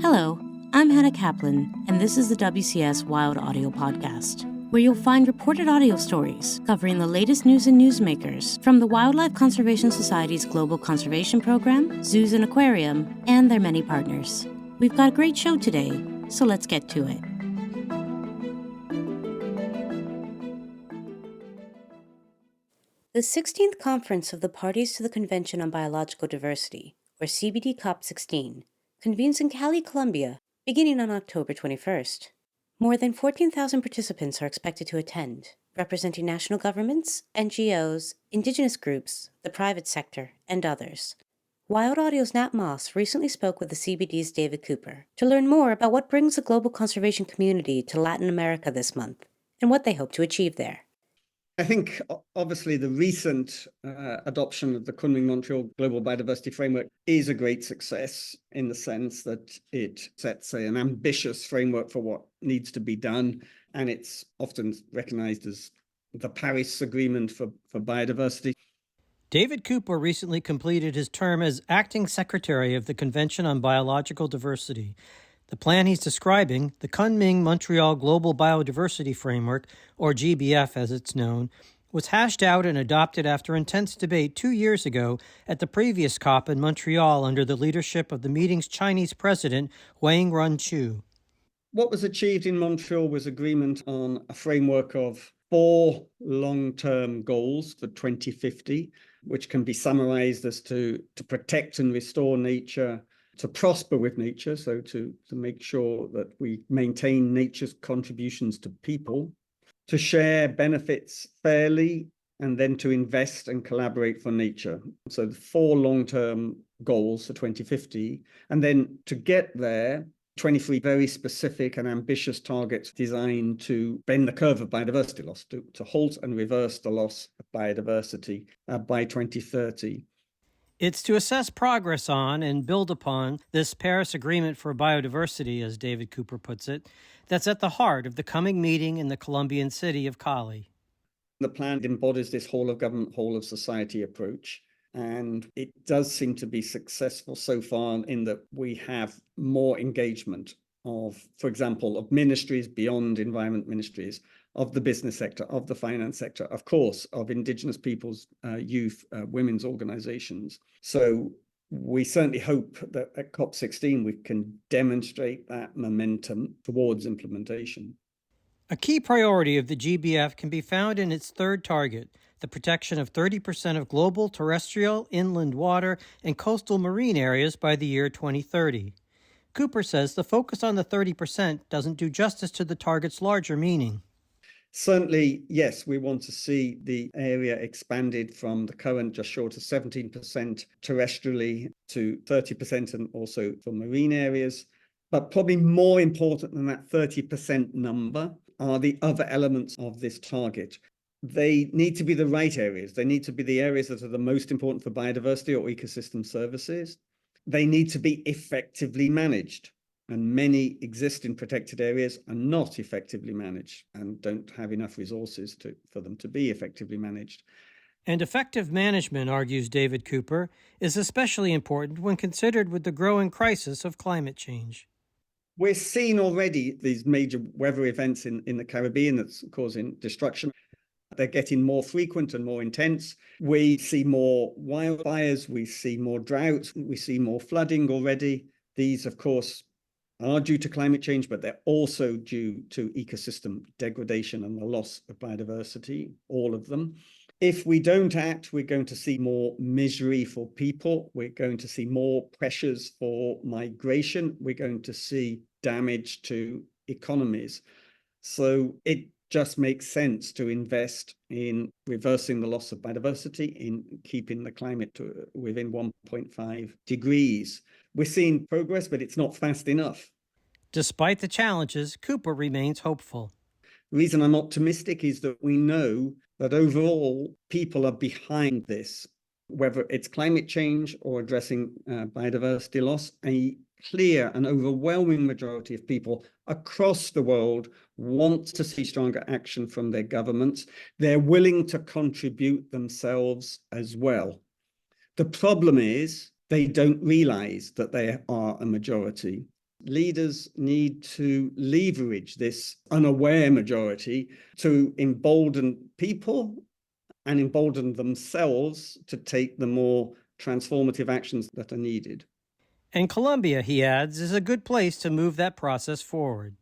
Hello, I'm Hannah Kaplan, and this is the WCS Wild audio podcast, where you'll find reported audio stories covering the latest news and newsmakers from the Wildlife Conservation Society's Global Conservation Program, Zoos and Aquarium, and their many partners. We've got a great show today, so let's get to it. The 16th Conference of the Parties to the Convention on Biological Diversity, or CBD COP16, convenes in Cali, Colombia, beginning on October 21st. More than 14,000 participants are expected to attend, representing national governments, NGOs, Indigenous groups, the private sector, and others. Wild Audio's Nat Moss recently spoke with the CBD's David Cooper to learn more about what brings the global conservation community to Latin America this month and what they hope to achieve there. I think, obviously, the recent adoption of the Kunming-Montreal Global Biodiversity Framework is a great success in the sense that it sets an ambitious framework for what needs to be done, and it's often recognized as the Paris Agreement for biodiversity. David Cooper recently completed his term as acting secretary of the Convention on Biological Diversity. The plan he's describing, the Kunming-Montreal Global Biodiversity Framework, or GBF as it's known, was hashed out and adopted after intense debate 2 years ago at the previous COP in Montreal under the leadership of the meeting's Chinese president, Wang Runchu. What was achieved in Montreal was agreement on a framework of 4 long-term goals for 2050, which can be summarized as to protect and restore nature, to prosper with nature, so to make sure that we maintain nature's contributions to people, to share benefits fairly, and then to invest and collaborate for nature. So the 4 long-term goals for 2050, and then to get there, 23 very specific and ambitious targets designed to bend the curve of biodiversity loss, to halt and reverse the loss of biodiversity by 2030. It's to assess progress on and build upon this Paris Agreement for Biodiversity, as David Cooper puts it, that's at the heart of the coming meeting in the Colombian city of Cali. The plan embodies this whole of government, whole of society approach, and it does seem to be successful so far in that we have more engagement of, for example, of ministries beyond environment ministries, of the business sector, of the finance sector, of course, of Indigenous peoples, youth, women's organizations. So we certainly hope that at COP16 we can demonstrate that momentum towards implementation. A key priority of the GBF can be found in its third target, the protection of 30% of global terrestrial, inland water, and coastal marine areas by the year 2030. Cooper says the focus on the 30% doesn't do justice to the target's larger meaning. Certainly, yes, we want to see the area expanded from the current just short of 17% terrestrially to 30% and also for marine areas. But probably more important than that 30% number are the other elements of this target. They need to be the right areas. They need to be the areas that are the most important for biodiversity or ecosystem services. They need to be effectively managed. And many existing protected areas are not effectively managed and don't have enough resources for them to be effectively managed. And effective management, argues David Cooper, is especially important when considered with the growing crisis of climate change. We're seeing already these major weather events in the Caribbean that's causing destruction. They're getting more frequent and more intense. We see more wildfires, we see more droughts, we see more flooding already. These, of course, are due to climate change, but they're also due to ecosystem degradation and the loss of biodiversity, all of them. If we don't act, we're going to see more misery for people. We're going to see more pressures for migration. We're going to see damage to economies. So it just makes sense to invest in reversing the loss of biodiversity, in keeping the climate to within 1.5 degrees. We're seeing progress, but it's not fast enough. Despite the challenges, Cooper remains hopeful. The reason I'm optimistic is that we know that overall people are behind this, whether it's climate change or addressing biodiversity loss. A clear and overwhelming majority of people across the world want to see stronger action from their governments. They're willing to contribute themselves as well. The problem is they don't realize that they are a majority. Leaders need to leverage this unaware majority to embolden people and embolden themselves to take the more transformative actions that are needed. And Colombia, he adds, is a good place to move that process forward.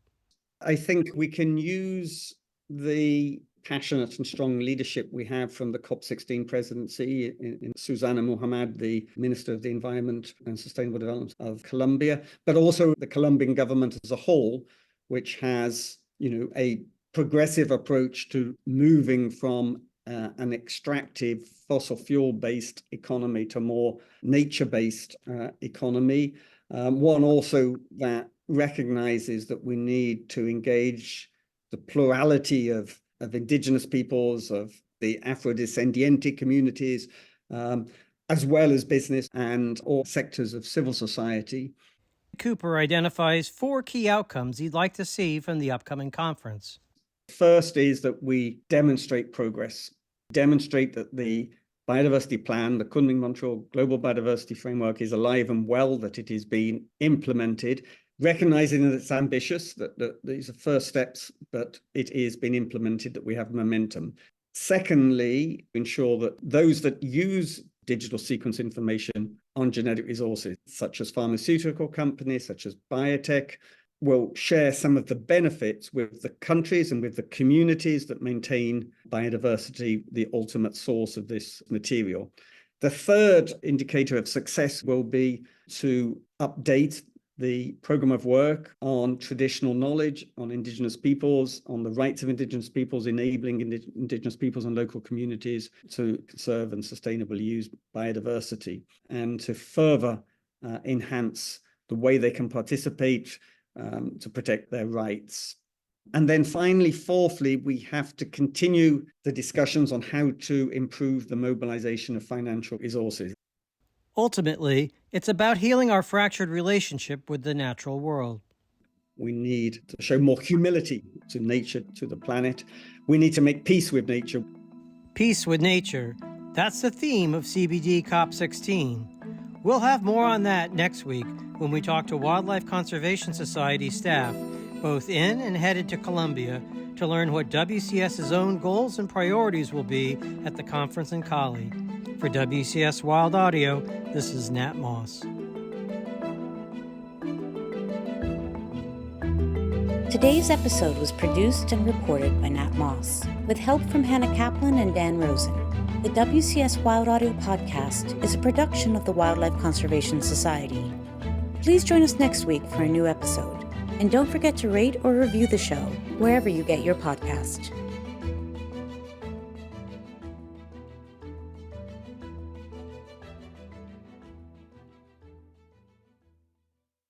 I think we can use the passionate and strong leadership we have from the COP16 presidency in Susana Muhammad, the Minister of the Environment and Sustainable Development of Colombia, but also the Colombian government as a whole, which has, a progressive approach to moving from an extractive fossil fuel-based economy to more nature-based economy. One also that recognizes that we need to engage the plurality of Indigenous peoples, of the Afrodescendiente communities, as well as business and all sectors of civil society. Cooper identifies 4 key outcomes he'd like to see from the upcoming conference. First is that we demonstrate progress, demonstrate that the biodiversity plan, the Kunming-Montreal Global Biodiversity Framework, is alive and well, that it is being implemented, recognizing that it's ambitious, that these are first steps, but it is being implemented, that we have momentum. Secondly, ensure that those that use digital sequence information on genetic resources, such as pharmaceutical companies, such as biotech, will share some of the benefits with the countries and with the communities that maintain biodiversity, the ultimate source of this material. The third indicator of success will be to update the program of work on traditional knowledge, on Indigenous peoples, on the rights of Indigenous peoples, enabling Indigenous peoples and local communities to conserve and sustainably use biodiversity, and to further enhance the way they can participate to protect their rights. And then finally, fourthly, we have to continue the discussions on how to improve the mobilization of financial resources. Ultimately, it's about healing our fractured relationship with the natural world. We need to show more humility to nature, to the planet. We need to make peace with nature. Peace with nature. That's the theme of CBD COP16. We'll have more on that next week when we talk to Wildlife Conservation Society staff, both in and headed to Colombia, to learn what WCS's own goals and priorities will be at the conference in Cali. For WCS Wild Audio, this is Nat Moss. Today's episode was produced and reported by Nat Moss, with help from Hannah Kaplan and Dan Rosen. The WCS Wild Audio podcast is a production of the Wildlife Conservation Society. Please join us next week for a new episode. And don't forget to rate or review the show wherever you get your podcast.